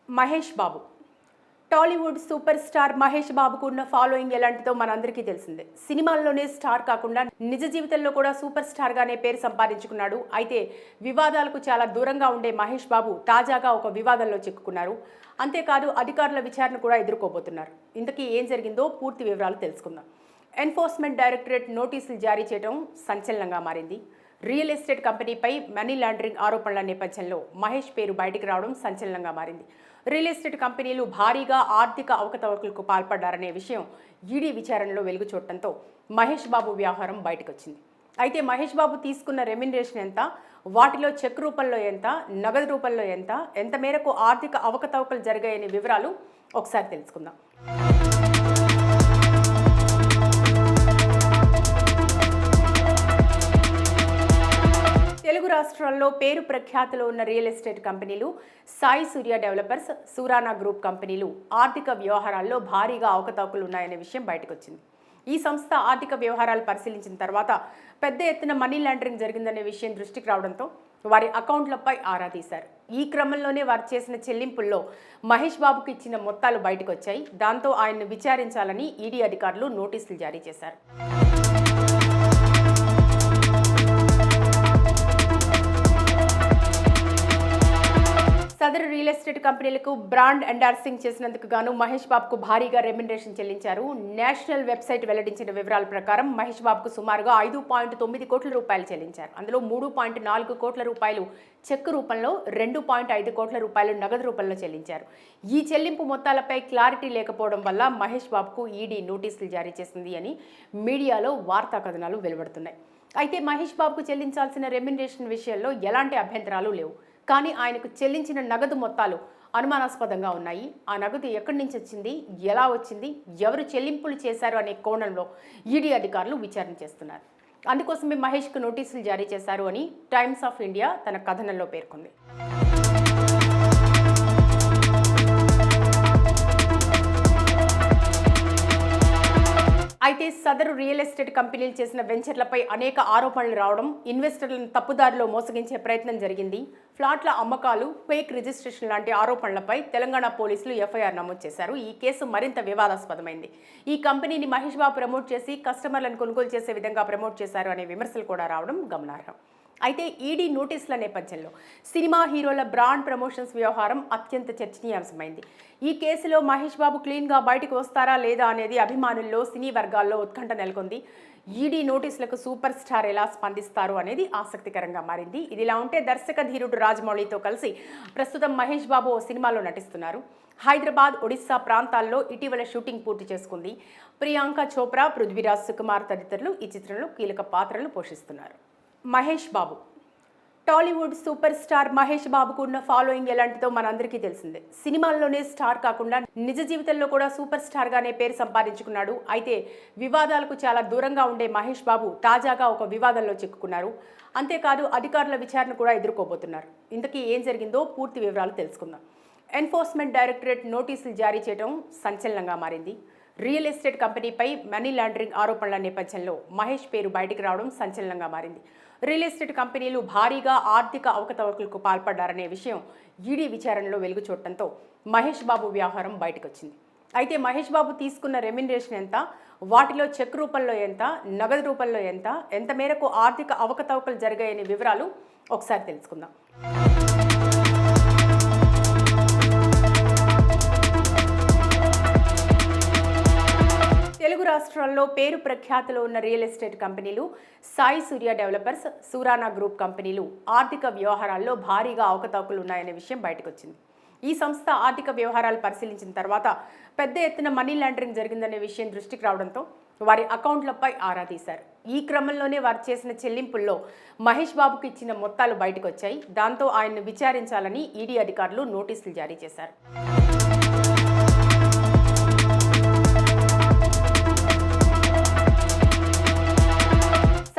Mahesh Babu Tollywood super star Mahesh బాబుకు ఉన్న following ఎలాంటిదో మనందరికీ తెలిసిందే. సినిమాల్లోనే స్టార్ కాకుండా నిజ జీవితంలో కూడా సూపర్ స్టార్ గానే పేరు సంపాదించుకున్నాడు. అయితే వివాదాలకు చాలా దూరంగా ఉండే మహేష్ బాబు తాజాగా ఒక వివాదంలో చిక్కుకున్నారు. అంతేకాదు అధికారుల విచారణ కూడా ఎదుర్కోబోతున్నారు. ఇంతకీ ఏం జరిగిందో పూర్తి వివరాలు తెలుసుకుందాం. ఎన్ఫోర్స్మెంట్ డైరెక్టరేట్ నోటీసులు జారీ చేయడం సంచలనంగా మారింది. రియల్ ఎస్టేట్ కంపెనీపై మనీ లాండరింగ్ ఆరోపణల నేపథ్యంలో మహేష్ పేరు బయటికి రావడం సంచలనంగా మారింది. రియల్ ఎస్టేట్ కంపెనీలు భారీగా ఆర్థిక అవకతవకలకు పాల్పడ్డారనే విషయం ఈడీ విచారణలో వెలుగు చూడటంతో మహేష్ బాబు వ్యవహారం బయటకొచ్చింది. అయితే మహేష్ బాబు తీసుకున్న రెమ్యునరేషన్ ఎంత, వాటిలో చెక్ రూపంలో ఎంత, నగదు రూపంలో ఎంత మేరకు ఆర్థిక అవకతవకలు జరిగాయనే వివరాలు ఒకసారి తెలుసుకుందాం. తెలుగు రాష్ట్రాల్లో పేరు ప్రఖ్యాతులు ఉన్న రియల్ ఎస్టేట్ కంపెనీలు సాయి సూర్య డెవలపర్స్, సూరానా గ్రూప్ కంపెనీలు ఆర్థిక వ్యవహారాల్లో భారీగా అవకతవకలు ఉన్నాయనే విషయం బయటకొచ్చింది. ఈ సంస్థ ఆర్థిక వ్యవహారాలు పరిశీలించిన తర్వాత పెద్ద ఎత్తున మనీ లాండరింగ్ జరిగిందనే విషయం దృష్టికి రావడంతో వారి అకౌంట్లపై ఆరా తీశారు. ఈ క్రమంలోనే వారు చేసిన చెల్లింపుల్లో మహేష్ బాబుకు ఇచ్చిన మొత్తాలు బయటకు వచ్చాయి. దాంతో ఆయన్ను విచారించాలని ఈడీ అధికారులు నోటీసులు జారీ చేశారు. సదరు రియల్ ఎస్టేట్ కంపెనీలకు బ్రాండ్ ఎండార్సింగ్ చేసినందుకు గాను మహేష్ బాబుకు భారీగా రెమ్యునరేషన్ చెల్లించారు. నేషనల్ వెబ్సైట్ వెల్లడించిన వివరాల ప్రకారం మహేష్ బాబుకు సుమారుగా 5.9 కోట్ల రూపాయలు చెల్లించారు. అందులో 3.4 కోట్ల రూపాయలు చెక్ రూపంలో, 2.5 కోట్ల రూపాయలు నగదు రూపంలో చెల్లించారు. ఈ చెల్లింపు మొత్తాలపై క్లారిటీ లేకపోవడం వల్ల మహేష్ బాబుకు ఈడీ నోటీసులు జారీ చేసింది అని మీడియాలో వార్తా కథనాలు వెలువడుతున్నాయి. అయితే మహేష్ బాబుకు చెల్లించాల్సిన రెమ్యునరేషన్ విషయంలో ఎలాంటి అభ్యంతరాలు లేవు. కానీ ఆయనకు చెల్లించిన నగదు మొత్తాలు అనుమానాస్పదంగా ఉన్నాయి. ఆ నగదు ఎక్కడి నుంచి వచ్చింది, ఎలా వచ్చింది, ఎవరు చెల్లింపులు చేశారు అనే కోణంలో ఈడీ అధికారులు విచారణ చేస్తున్నారు. అందుకోసమే మహేష్కు నోటీసులు జారీ చేశారు అని టైమ్స్ ఆఫ్ ఇండియా తన కథనంలో పేర్కొంది. అయితే సదరు రియల్ ఎస్టేట్ కంపెనీలు చేసిన వెంచర్లపై అనేక ఆరోపణలు రావడం, ఇన్వెస్టర్లను తప్పుదారిలో మోసగించే ప్రయత్నం జరిగింది, ఫ్లాట్ల అమ్మకాలు, ఫేక్ రిజిస్ట్రేషన్ లాంటి ఆరోపణలపై తెలంగాణ పోలీసులు ఎఫ్ఐఆర్ నమోదు చేశారు. ఈ కేసు మరింత వివాదాస్పదమైంది. ఈ కంపెనీని మహేష్ బాబు ప్రమోట్ చేసి కస్టమర్లను కొనుగోలు చేసే విధంగా ప్రమోట్ చేశారు అనే విమర్శలు కూడా రావడం గమనార్హం. అయితే ఈడీ నోటీసుల నేపథ్యంలో సినిమా హీరోల బ్రాండ్ ప్రమోషన్స్ వ్యవహారం అత్యంత చర్చనీయాంశమైంది. ఈ కేసులో మహేష్ బాబు క్లీన్గా బయటకు వస్తారా లేదా అనేది అభిమానుల్లో, సినీ వర్గాల్లో ఉత్కంఠ నెలకొంది. ఈడీ నోటీసులకు సూపర్ స్టార్ ఎలా స్పందిస్తారు అనేది ఆసక్తికరంగా మారింది. ఇదిలా ఉంటే దర్శక ధీరుడు రాజమౌళితో కలిసి ప్రస్తుతం మహేష్ బాబు ఓ సినిమాలో నటిస్తున్నారు. హైదరాబాద్, ఒడిశా ప్రాంతాల్లో ఇటీవల షూటింగ్ పూర్తి చేసుకుంది. ప్రియాంక చోప్రా, పృథ్వీరాజ్ సుకుమార్ తదితరులు ఈ చిత్రంలో కీలక పాత్రలు పోషిస్తున్నారు. మహేష్ బాబు టాలీవుడ్ సూపర్ స్టార్ మహేష్ బాబుకు ఉన్న ఫాలోయింగ్ ఎలాంటిదో మనందరికీ తెలిసిందే. సినిమాల్లోనే స్టార్ కాకుండా నిజ జీవితంలో కూడా సూపర్ స్టార్ గానే పేరు సంపాదించుకున్నాడు. అయితే వివాదాలకు చాలా దూరంగా ఉండే మహేష్ బాబు తాజాగా ఒక వివాదంలో చిక్కుకున్నారు. అంతేకాదు అధికారుల విచారణ కూడా ఎదుర్కోబోతున్నారు. ఇంతకీ ఏం జరిగిందో పూర్తి వివరాలు తెలుసుకుందాం. ఎన్ఫోర్స్మెంట్ డైరెక్టరేట్ నోటీసులు జారీ చేయడం సంచలనంగా మారింది. రియల్ ఎస్టేట్ కంపెనీపై మనీ లాండరింగ్ ఆరోపణల నేపథ్యంలో మహేష్ పేరు బయటికి రావడం సంచలనంగా మారింది. రియల్ ఎస్టేట్ కంపెనీలు భారీగా ఆర్థిక అవకతవకలకు పాల్పడ్డారనే విషయం ఈడీ విచారణలో వెలుగు చూడటంతో మహేష్ బాబు వ్యవహారం బయటకొచ్చింది. అయితే మహేష్ బాబు తీసుకున్న రెమ్యునరేషన్ ఎంత, వాటిలో చెక్ రూపంలో ఎంత, నగదు రూపంలో ఎంత మేరకు ఆర్థిక అవకతవకలు జరిగాయనే వివరాలు ఒకసారి తెలుసుకుందాం. తెలుగు రాష్ట్రాల్లో పేరు ప్రఖ్యాతులు ఉన్న రియల్ ఎస్టేట్ కంపెనీలు సాయి సూర్య డెవలపర్స్, సూరానా గ్రూప్ కంపెనీలు ఆర్థిక వ్యవహారాల్లో భారీగా అవకతవకలు ఉన్నాయనే విషయం బయటకొచ్చింది. ఈ సంస్థ ఆర్థిక వ్యవహారాలు పరిశీలించిన తర్వాత పెద్ద ఎత్తున మనీ లాండరింగ్ జరిగిందనే విషయం దృష్టికి రావడంతో వారి అకౌంట్లపై ఆరా తీశారు. ఈ క్రమంలోనే వారు చేసిన చెల్లింపుల్లో మహేష్ బాబుకు ఇచ్చిన మొత్తాలు బయటకు వచ్చాయి. దాంతో ఆయన్ను విచారించాలని ఈడీ అధికారులు నోటీసులు జారీ చేశారు.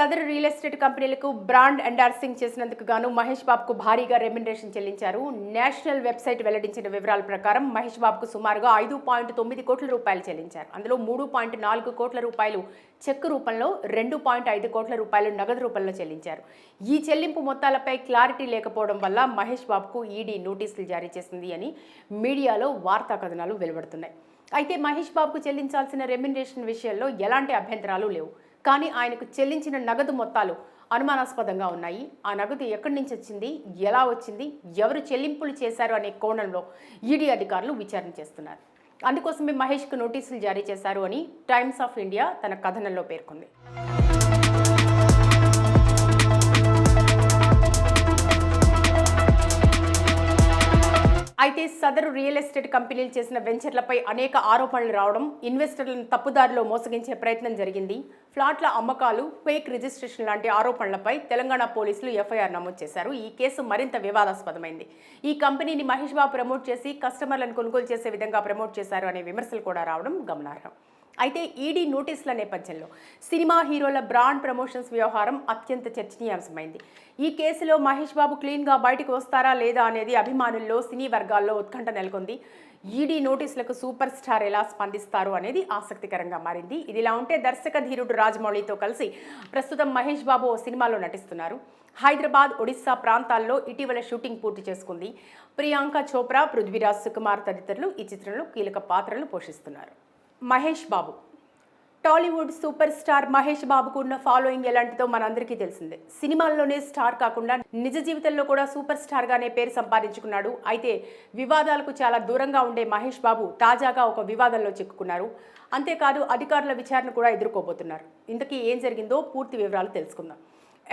సదరు రియల్ ఎస్టేట్ కంపెనీలకు బ్రాండ్ ఎండార్సింగ్ చేసినందుకు గాను మహేష్ బాబుకు భారీగా రెమ్యునరేషన్ చెల్లించారు. నేషనల్ వెబ్సైట్ వెల్లడించిన వివరాల ప్రకారం మహేష్ బాబుకు సుమారుగా 5.9 కోట్ల రూపాయలు చెల్లించారు. అందులో 3.4 కోట్ల రూపాయలు చెక్కు రూపంలో, 2.5 కోట్ల రూపాయలు నగదు రూపంలో చెల్లించారు. ఈ చెల్లింపు మొత్తాలపై క్లారిటీ లేకపోవడం వల్ల మహేష్ బాబుకు ఈడీ నోటీసులు జారీ చేసింది అని మీడియాలో వార్తా కథనాలు వెలువడుతున్నాయి. అయితే మహేష్ బాబుకు చెల్లించాల్సిన రెమ్యునరేషన్ విషయంలో ఎలాంటి అభ్యంతరాలు లేవు. కానీ ఆయనకు చెల్లించిన నగదు మొత్తాలు అనుమానాస్పదంగా ఉన్నాయి. ఆ నగదు ఎక్కడి నుంచి వచ్చింది, ఎలా వచ్చింది, ఎవరు చెల్లింపులు చేశారు అనే కోణంలో ఈడీ అధికారులు విచారణ చేస్తున్నారు. అందుకోసమే మహేష్కు నోటీసులు జారీ చేశారు అని టైమ్స్ ఆఫ్ ఇండియా తన కథనంలో పేర్కొంది. అయితే సదరు రియల్ ఎస్టేట్ కంపెనీలు చేసిన వెంచర్లపై అనేక ఆరోపణలు రావడం, ఇన్వెస్టర్లను తప్పుదారిలో మోసగించే ప్రయత్నం జరిగింది. ఫ్లాట్ల అమ్మకాలు, ఫేక్ రిజిస్ట్రేషన్ లాంటి ఆరోపణలపై తెలంగాణ పోలీసులు ఎఫ్ఐఆర్ నమోదు చేశారు. ఈ కేసు మరింత వివాదాస్పదమైంది. ఈ కంపెనీని మహేష్ బాబు ప్రమోట్ చేసి కస్టమర్లను కొనుగోలు చేసే విధంగా ప్రమోట్ చేశారు అనే విమర్శలు కూడా రావడం గమనార్హం. అయితే ఈడీ నోటీసుల నేపథ్యంలో సినిమా హీరోల బ్రాండ్ ప్రమోషన్స్ వ్యవహారం అత్యంత చర్చనీయాంశమైంది. ఈ కేసులో మహేష్ బాబు క్లీన్గా బయటకు వస్తారా లేదా అనేది అభిమానుల్లో, సినీ వర్గాల్లో ఉత్కంఠ నెలకొంది. ఈడీ నోటీసులకు సూపర్ స్టార్ ఎలా స్పందిస్తారు అనేది ఆసక్తికరంగా మారింది. ఇదిలా ఉంటే దర్శక ధీరుడు రాజమౌళితో కలిసి ప్రస్తుతం మహేష్ బాబు ఓ సినిమాలో నటిస్తున్నారు. హైదరాబాద్, ఒడిశా ప్రాంతాల్లో ఇటీవల షూటింగ్ పూర్తి చేసుకుంది. ప్రియాంక చోప్రా, పృథ్వీరాజ్ సుకుమార్ తదితరులు ఈ చిత్రంలో కీలక పాత్రలు పోషిస్తున్నారు. మహేష్ బాబు టాలీవుడ్ సూపర్ స్టార్ మహేష్ బాబుకు ఉన్న ఫాలోయింగ్ ఎలాంటిదో మనందరికీ తెలిసిందే. సినిమాల్లోనే స్టార్ కాకుండా నిజ జీవితంలో కూడా సూపర్ స్టార్గానే పేరు సంపాదించుకున్నాడు. అయితే వివాదాలకు చాలా దూరంగా ఉండే మహేష్ బాబు తాజాగా ఒక వివాదంలో చిక్కుకున్నారు. అంతేకాదు అధికారుల విచారణ కూడా ఎదుర్కోబోతున్నారు. ఇంతకీ ఏం జరిగిందో పూర్తి వివరాలు తెలుసుకుందాం.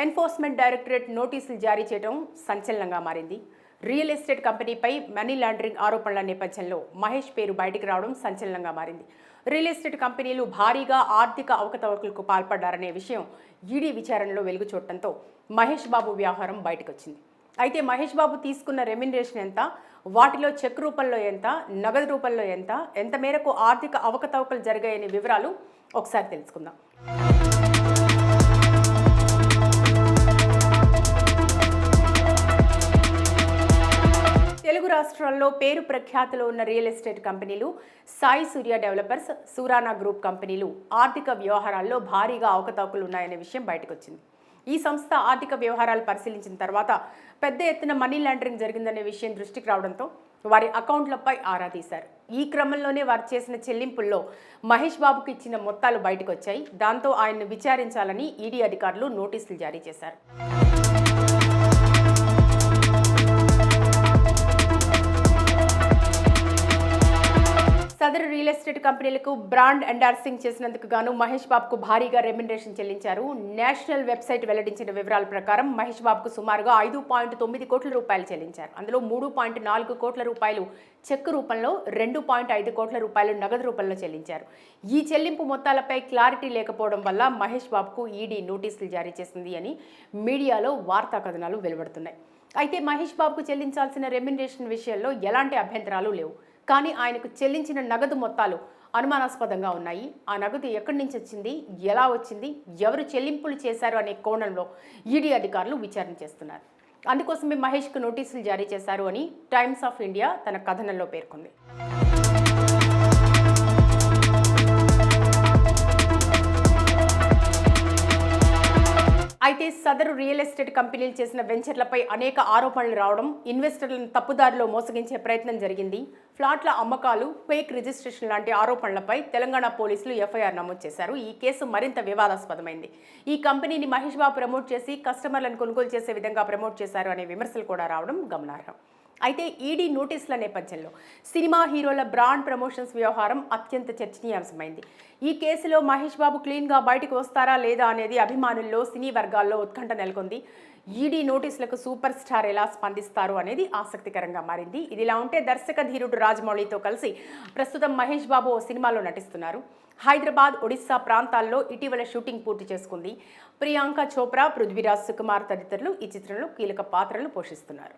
ఎన్ఫోర్స్మెంట్ డైరెక్టరేట్ నోటీసులు జారీ చేయడం సంచలనంగా మారింది. రియల్ ఎస్టేట్ కంపెనీపై మనీ లాండరింగ్ ఆరోపణల నేపథ్యంలో మహేష్ పేరు బయటికి రావడం సంచలనంగా మారింది. రియల్ ఎస్టేట్ కంపెనీలు భారీగా ఆర్థిక అవకతవకలకు పాల్పడ్డారనే విషయం ఈడీ విచారణలో వెలుగు చూడటంతో మహేష్ బాబు వ్యవహారం బయటకొచ్చింది. అయితే మహేష్ బాబు తీసుకున్న రెమ్యునరేషన్ ఎంత, వాటిలో చెక్ రూపంలో ఎంత, నగదు రూపంలో ఎంత మేరకు ఆర్థిక అవకతవకలు జరిగాయనే వివరాలు ఒకసారి తెలుసుకుందాం. తెలుగు రాష్ట్రాల్లో పేరు ప్రఖ్యాతులు ఉన్న రియల్ ఎస్టేట్ కంపెనీలు సాయి సూర్య డెవలపర్స్, సూరానా గ్రూప్ కంపెనీలు ఆర్థిక వ్యవహారాల్లో భారీగా అవకతవకలు ఉన్నాయనే విషయం బయటకొచ్చింది. ఈ సంస్థ ఆర్థిక వ్యవహారాలు పరిశీలించిన తర్వాత పెద్ద ఎత్తున మనీ లాండరింగ్ జరిగిందనే విషయం దృష్టికి రావడంతో వారి అకౌంట్లపై ఆరా తీశారు. ఈ క్రమంలోనే వారు చేసిన చెల్లింపుల్లో మహేష్ బాబుకు ఇచ్చిన మొత్తాలు బయటకొచ్చాయి. దాంతో ఆయన్ను విచారించాలని ఈడీ అధికారులు నోటీసులు జారీ చేశారు. సదరు రియల్ ఎస్టేట్ కంపెనీలకు బ్రాండ్ ఎండార్సింగ్ చేసినందుకు గాను మహేష్ బాబుకు భారీగా రెమ్యునరేషన్ చెల్లించారు. నేషనల్ వెబ్సైట్ వెల్లడించిన వివరాల ప్రకారం మహేష్ బాబుకు సుమారుగా 5.9 కోట్ల రూపాయలు చెల్లించారు. అందులో 3.4 కోట్ల రూపాయలు చెక్కు రూపంలో, 2.5 కోట్ల రూపాయలు నగదు రూపంలో చెల్లించారు. ఈ చెల్లింపు మొత్తాలపై క్లారిటీ లేకపోవడం వల్ల మహేష్ బాబుకు ఈడీ నోటీసులు జారీ చేసింది అని మీడియాలో వార్తా కథనాలు వెలువడుతున్నాయి. అయితే మహేష్ బాబుకు చెల్లించాల్సిన రెమ్యునరేషన్ విషయంలో ఎలాంటి అభ్యంతరాలు లేవు. కానీ ఆయనకు చెల్లించిన నగదు మొత్తాలు అనుమానాస్పదంగా ఉన్నాయి. ఆ నగదు ఎక్కడి నుంచి వచ్చింది, ఎలా వచ్చింది, ఎవరు చెల్లింపులు చేశారు అనే కోణంలో ఈడీ అధికారులు విచారణ చేస్తున్నారు. అందుకోసమే మహేష్కు నోటీసులు జారీ చేశారు అని టైమ్స్ ఆఫ్ ఇండియా తన కథనంలో పేర్కొంది. అయితే సదరు రియల్ ఎస్టేట్ కంపెనీలు చేసిన వెంచర్లపై అనేక ఆరోపణలు రావడం, ఇన్వెస్టర్లను తప్పుదారిలో మోసగించే ప్రయత్నం జరిగింది. ఫ్లాట్ల అమ్మకాలు, ఫేక్ రిజిస్ట్రేషన్ లాంటి ఆరోపణలపై తెలంగాణ పోలీసులు ఎఫ్ఐఆర్ నమోదు చేశారు. ఈ కేసు మరింత వివాదాస్పదమైంది. ఈ కంపెనీని మహేష్ బాబు ప్రమోట్ చేసి కస్టమర్లను కొనుగోలు చేసే విధంగా ప్రమోట్ చేశారు అనే విమర్శలు కూడా రావడం గమనార్హం. అయితే ఈడీ నోటీసుల నేపథ్యంలో సినిమా హీరోల బ్రాండ్ ప్రమోషన్స్ వ్యవహారం అత్యంత చర్చనీయాంశమైంది. ఈ కేసులో మహేష్ బాబు క్లీన్గా బయటకు వస్తారా లేదా అనేది అభిమానుల్లో, సినీ వర్గాల్లో ఉత్కంఠ నెలకొంది. ఈడీ నోటీసులకు సూపర్ స్టార్ ఎలా స్పందిస్తారు అనేది ఆసక్తికరంగా మారింది. ఇదిలా ఉంటే దర్శక ధీరుడు రాజమౌళితో కలిసి ప్రస్తుతం మహేష్ బాబు ఓ సినిమాలో నటిస్తున్నారు. హైదరాబాద్, ఒడిశా ప్రాంతాల్లో ఇటీవల షూటింగ్ పూర్తి చేసుకుంది. ప్రియాంక చోప్రా, పృథ్వీరాజ్ సుకుమార్ తదితరులు ఈ చిత్రంలో కీలక పాత్రలు పోషిస్తున్నారు.